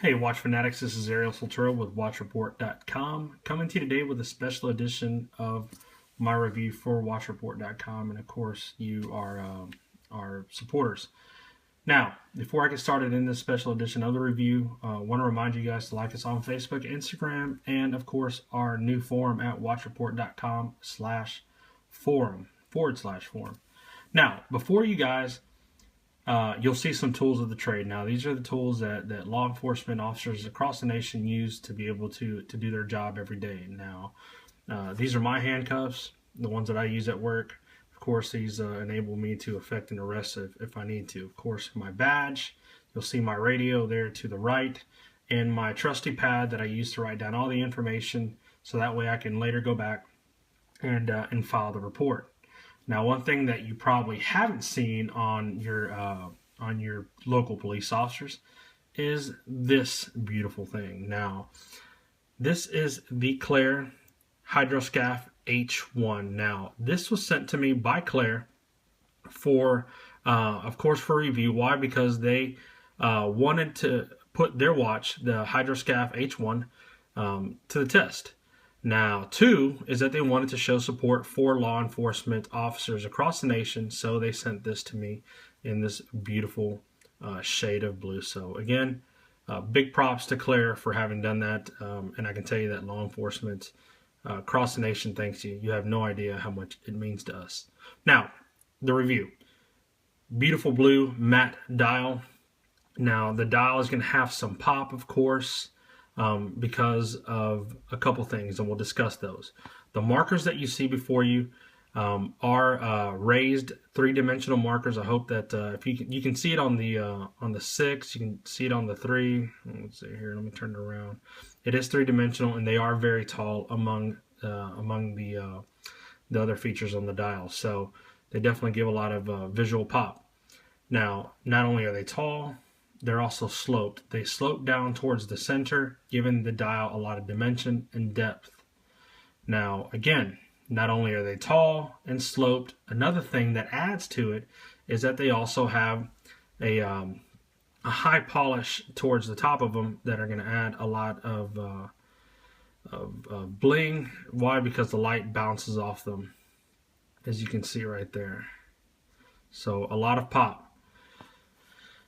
Hey Watch Fanatics, this is Ariel Soltura with WatchReport.com, coming to you today with a special edition of my review for WatchReport.com, and of course you are our supporters. Now, before I get started in this special edition of the review, I want to remind you guys to like us on Facebook, Instagram, and of course our new forum at WatchReport.com/forum. Now, before you guys you'll see some tools of the trade. Now, these are the tools that law enforcement officers across the nation use to be able to do their job every day. Now, these are my handcuffs, the ones that I use at work. Of course, these enable me to effect an arrest if I need to. Of course, my badge, you'll see my radio there to the right, and my trusty pad that I use to write down all the information so that way I can later go back and file the report. Now, one thing that you probably haven't seen on your local police officers is this beautiful thing. Now, this is the CLERC Hydroscaph H1. Now, this was sent to me by CLERC for, of course, for review. Why? Because they wanted to put their watch, the Hydroscaph H1, to the test. Now, two is that they wanted to show support for law enforcement officers across the nation, so they sent this to me in this beautiful shade of blue. So again, big props to CLERC for having done that, and I can tell you that law enforcement across the nation thanks you. You have no idea how much it means to us. Now, the review. Beautiful blue matte dial. Now, the dial is going to have some pop, of course, because of a couple things, and we'll discuss those. The markers that you see before you are raised three-dimensional markers. I hope that if you can see it on the 6, you can see it on the 3. Let's see here. Let me turn it around. It is three-dimensional, and they are very tall among the other features on the dial. So they definitely give a lot of visual pop. Now, not only are they tall, they're also sloped. They slope down towards the center, giving the dial a lot of dimension and depth. Now, again, not only are they tall and sloped, another thing that adds to it is that they also have a high polish towards the top of them that are going to add a lot of bling. Why? Because the light bounces off them, as you can see right there. So a lot of pop.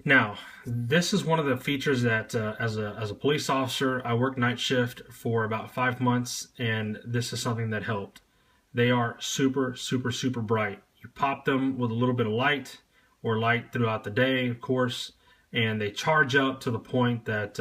Now, this is one of the features that as a police officer, I worked night shift for about 5 months, and this is something that helped. They are super, super, super bright. You pop them with a little bit of light, or light throughout the day, of course, and they charge up to the point that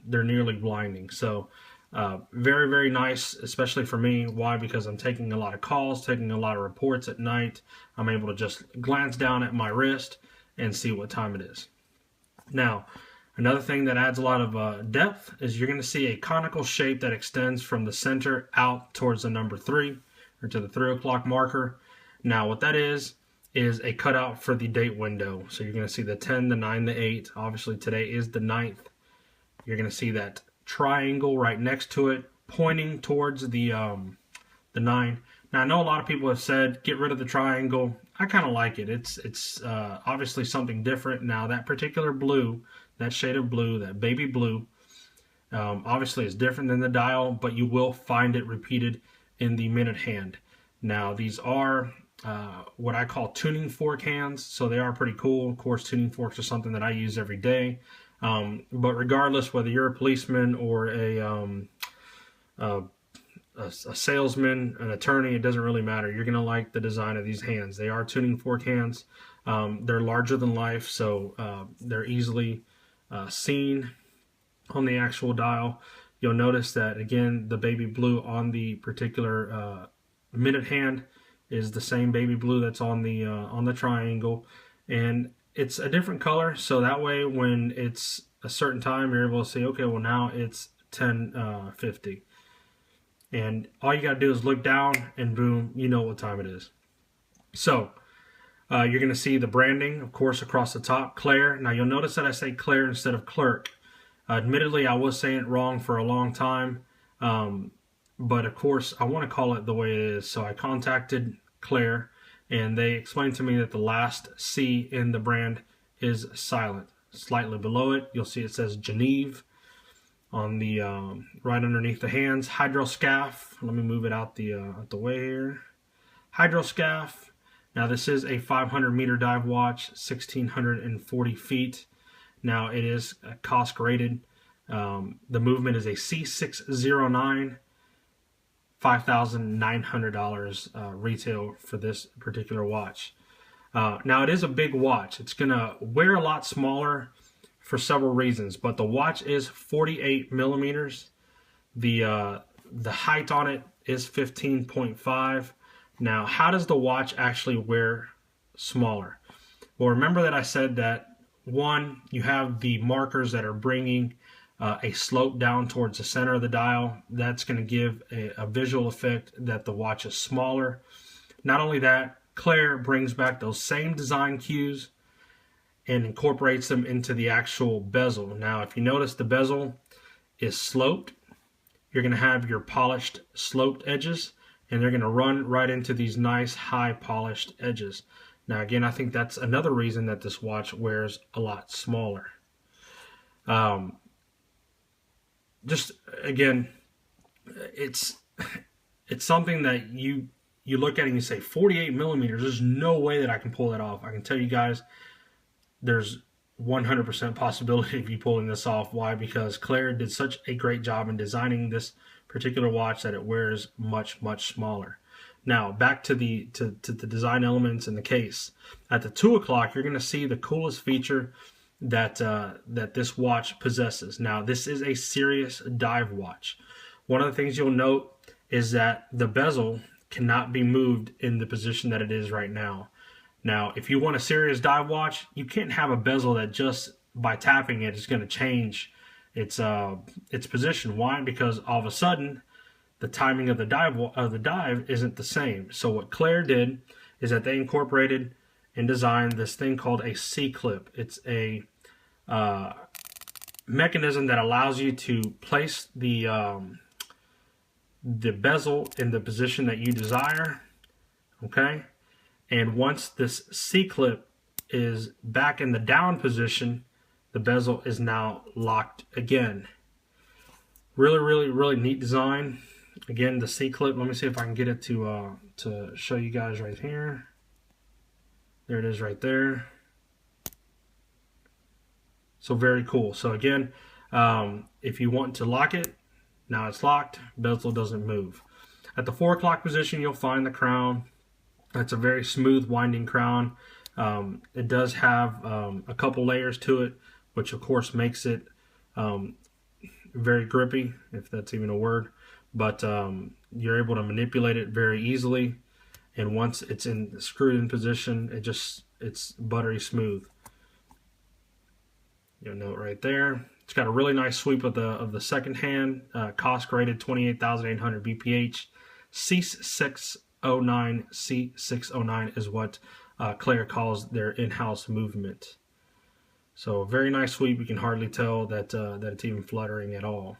they're nearly blinding. So very, very nice, especially for me. Why? Because I'm taking a lot of calls, taking a lot of reports at night. I'm able to just glance down at my wrist and see what time it is. Now, another thing that adds a lot of depth is you're going to see a conical shape that extends from the center out towards the number 3, or to the 3 o'clock marker. Now, what that is a cutout for the date window. So you're going to see the 10, the 9, the 8. Obviously, today is the 9th. You're going to see that triangle right next to it, pointing towards the 9. Now, I know a lot of people have said, get rid of the triangle. I kind of like it. It's obviously something different. Now, that particular blue, that shade of blue, that baby blue, obviously is different than the dial, but you will find it repeated in the minute hand. Now, these are what I call tuning fork hands, so they are pretty cool. Of course, tuning forks are something that I use every day. But regardless, whether you're a policeman or a salesman, an attorney, it doesn't really matter. You're going to like the design of these hands. They are tuning fork hands. They're larger than life, so they're easily seen on the actual dial. You'll notice that, again, the baby blue on the particular minute hand is the same baby blue that's on the triangle, and it's a different color, so that way when it's a certain time, you're able to see, okay, well, now it's 10:50. And all you got to do is look down, and boom, you know what time it is. So you're going to see the branding, of course, across the top, CLERC. Now, you'll notice that I say CLERC instead of CLERC. Admittedly, I was saying it wrong for a long time, but of course, I want to call it the way it is. So I contacted CLERC, and they explained to me that the last C in the brand is silent. Slightly below it, you'll see it says Geneve. on the right underneath the hands. Hydroscaph. Let me move it out the way here. Hydroscaph. Now this is a 500-meter dive watch, 1,640 feet. Now it is cost rated. The movement is a C609, $5,900 retail for this particular watch. Now it is a big watch. It's gonna wear a lot smaller for several reasons, but the watch is 48 millimeters. The height on it is 15.5. Now, how does the watch actually wear smaller? Well, remember that I said that, one, you have the markers that are bringing a slope down towards the center of the dial. That's going to give a visual effect that the watch is smaller. Not only that, CLERC brings back those same design cues and incorporates them into the actual bezel. Now, if you notice, the bezel is sloped. You're going to have your polished sloped edges, and they're going to run right into these nice high polished edges. Now, again, I think that's another reason that this watch wears a lot smaller. Just again, it's something that you look at and you say 48 millimeters. There's no way that I can pull that off. I can tell you guys, there's 100% possibility of you pulling this off. Why? Because CLERC did such a great job in designing this particular watch that it wears much, much smaller. Now back to the design elements in the case. At the 2 o'clock, you're going to see the coolest feature that that this watch possesses. Now this is a serious dive watch. One of the things you'll note is that the bezel cannot be moved in the position that it is right now. Now, if you want a serious dive watch, you can't have a bezel that just by tapping it is going to change its position. Why? Because all of a sudden, the timing of the dive isn't the same. So what CLERC did is that they incorporated and designed this thing called a C-clip. It's a mechanism that allows you to place the bezel in the position that you desire. Okay. And once this C-clip is back in the down position, the bezel is now locked again. Really, really, really neat design. Again, the C-clip, let me see if I can get it to show you guys right here. There it is right there. So very cool. So again, if you want to lock it, now it's locked, bezel doesn't move. At the 4 o'clock position, you'll find the crown. It's a very smooth winding crown. It does have a couple layers to it, which of course makes it very grippy, if that's even a word. But you're able to manipulate it very easily. And once it's screwed in position, it's buttery smooth. You'll note right there. It's got a really nice sweep of the second hand. Cost rated 28,800 BPH. C609 is what CLERC calls their in-house movement. So very nice sweep. You can hardly tell that it's even fluttering at all.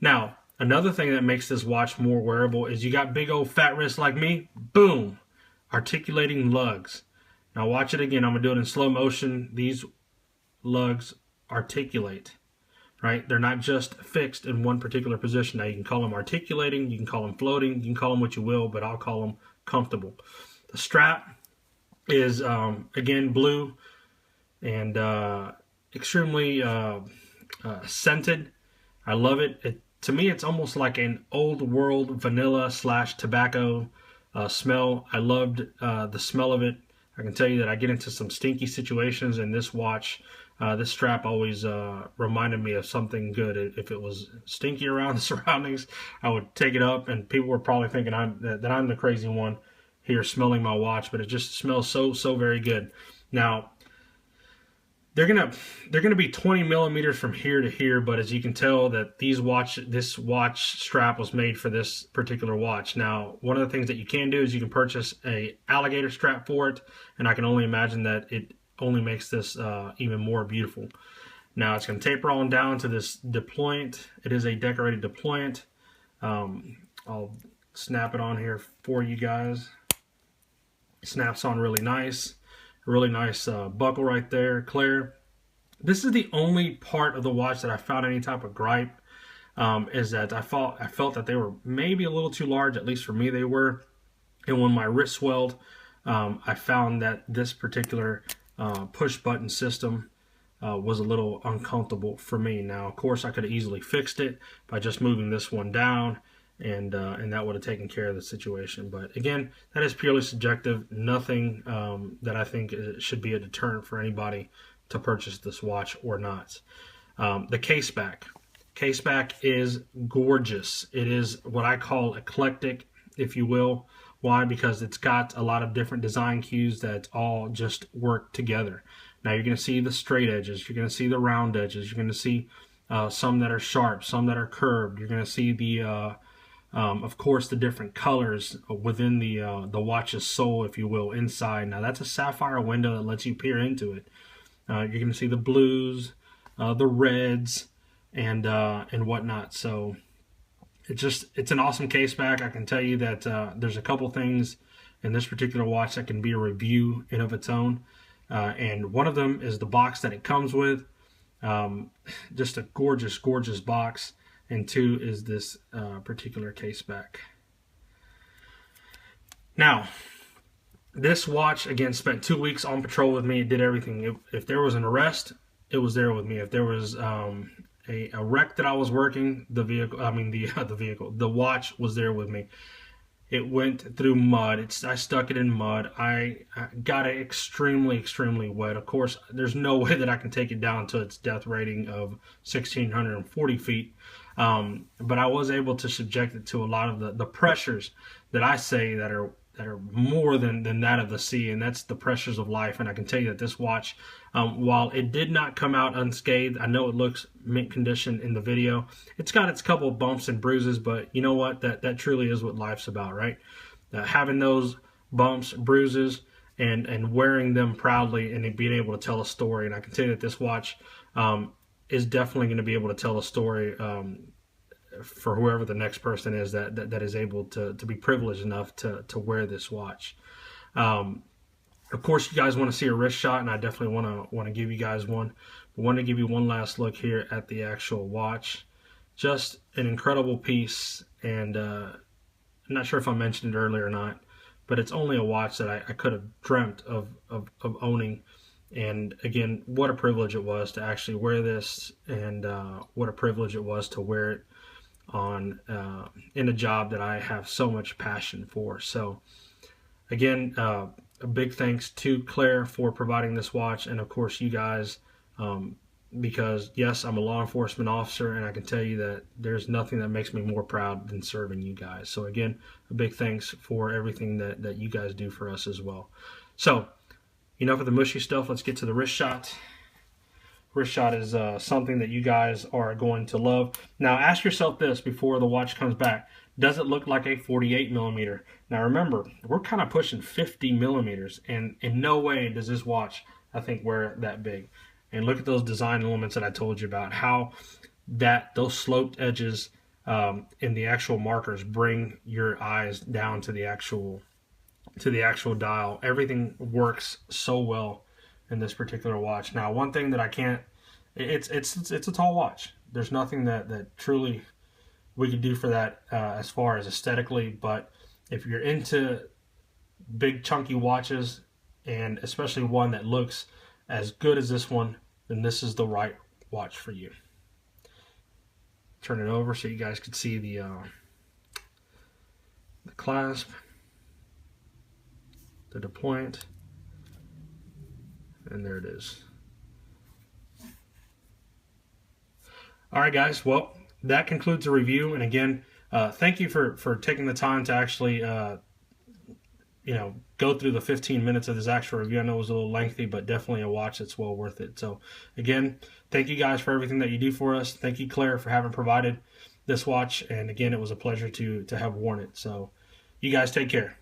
Now, another thing that makes this watch more wearable is you got big old fat wrists like me. Boom! Articulating lugs. Now watch it again. I'm going to do it in slow motion. These lugs articulate. Right? They're not just fixed in one particular position. Now you can call them articulating, you can call them floating, you can call them what you will, but I'll call them comfortable. The strap is, again, blue and extremely scented. I love it. To me, it's almost like an old world vanilla / tobacco smell. I loved the smell of it. I can tell you that I get into some stinky situations, and this watch, this strap always reminded me of something good. If it was stinky around the surroundings, I would take it up, and people were probably thinking that I'm the crazy one here smelling my watch, but it just smells so very good. Now, they're gonna be 20 millimeters from here to here, but as you can tell that this watch strap was made for this particular watch. Now, one of the things that you can do is you can purchase a alligator strap for it, and I can only imagine that it only makes this even more beautiful. Now it's going to taper on down to this deployant. It is a decorated deployant. I'll snap it on here for you guys. It snaps on really nice. Really nice buckle right there. CLERC. This is the only part of the watch that I found any type of gripe is that I felt that they were maybe a little too large, at least for me they were. And when my wrist swelled, I found that this particular push button system was a little uncomfortable for me. Now, of course, I could have easily fixed it by just moving this one down, and that would have taken care of the situation. But again, that is purely subjective. Nothing that I think should be a deterrent for anybody to purchase this watch or not. The case back. Case back is gorgeous. It is what I call eclectic, if you will. Why? Because it's got a lot of different design cues that all just work together. Now you're going to see the straight edges, you're going to see the round edges, you're going to see some that are sharp, some that are curved. You're going to see the, of course, the different colors within the watch's sole, if you will, inside. Now that's a sapphire window that lets you peer into it. You're going to see the blues, the reds, and whatnot. So it's an awesome case back. I can tell you that there's a couple things in this particular watch that can be a review in of its own. And one of them is the box that it comes with. Just a gorgeous, gorgeous box. And two is this particular case back. Now, this watch, again, spent 2 weeks on patrol with me. It did everything. If there was an arrest, it was there with me. If there was a wreck that I was working, the watch was there with me. It went through mud. I stuck it in mud. I got it extremely, extremely wet. Of course, there's no way that I can take it down to its depth rating of 1,640 feet. But I was able to subject it to a lot of the pressures that I say that are more than that of the sea, and that's the pressures of life. And I can tell you that this watch, while it did not come out unscathed, I know it looks mint condition in the video. It's got its couple of bumps and bruises, but you know what? That truly is what life's about, right? Having those bumps, bruises, and wearing them proudly, and being able to tell a story. And I can tell you that this watch is definitely going to be able to tell a story for whoever the next person is that is able to be privileged enough to wear this watch. Of course, you guys want to see a wrist shot, and I definitely want to give you guys one. I want to give you one last look here at the actual watch. Just an incredible piece, and I'm not sure if I mentioned it earlier or not, but it's only a watch that I could have dreamt of owning. And again, what a privilege it was to actually wear this, and what a privilege it was to wear it on in a job that I have so much passion for. So again, a big thanks to Claire for providing this watch, and of course you guys, because yes, I'm a law enforcement officer, and I can tell you that there's nothing that makes me more proud than serving you guys. So again, a big thanks for everything that you guys do for us as well. So enough of the mushy stuff, let's get to the wrist shot. Wrist shot is something that you guys are going to love. Now ask yourself this before the watch comes back: does it look like a 48 millimeter? Now remember, we're kind of pushing 50 millimeters, and in no way does this watch, I think, wear that big. And look at those design elements that I told you about, how those sloped edges in the actual markers bring your eyes down to the actual dial. Everything works so well in this particular watch. Now, one thing that I can't, it's a tall watch. There's nothing that truly we could do for that as far as aesthetically, but if you're into big chunky watches, and especially one that looks as good as this one, then this is the right watch for you. Turn it over so you guys can see the clasp, the deployment, and there it is. All right, guys. Well, that concludes the review. And again, thank you for taking the time to actually, go through the 15 minutes of this actual review. I know it was a little lengthy, but definitely a watch that's well worth it. So again, thank you guys for everything that you do for us. Thank you, Claire, for having provided this watch. And again, it was a pleasure to have worn it. So you guys take care.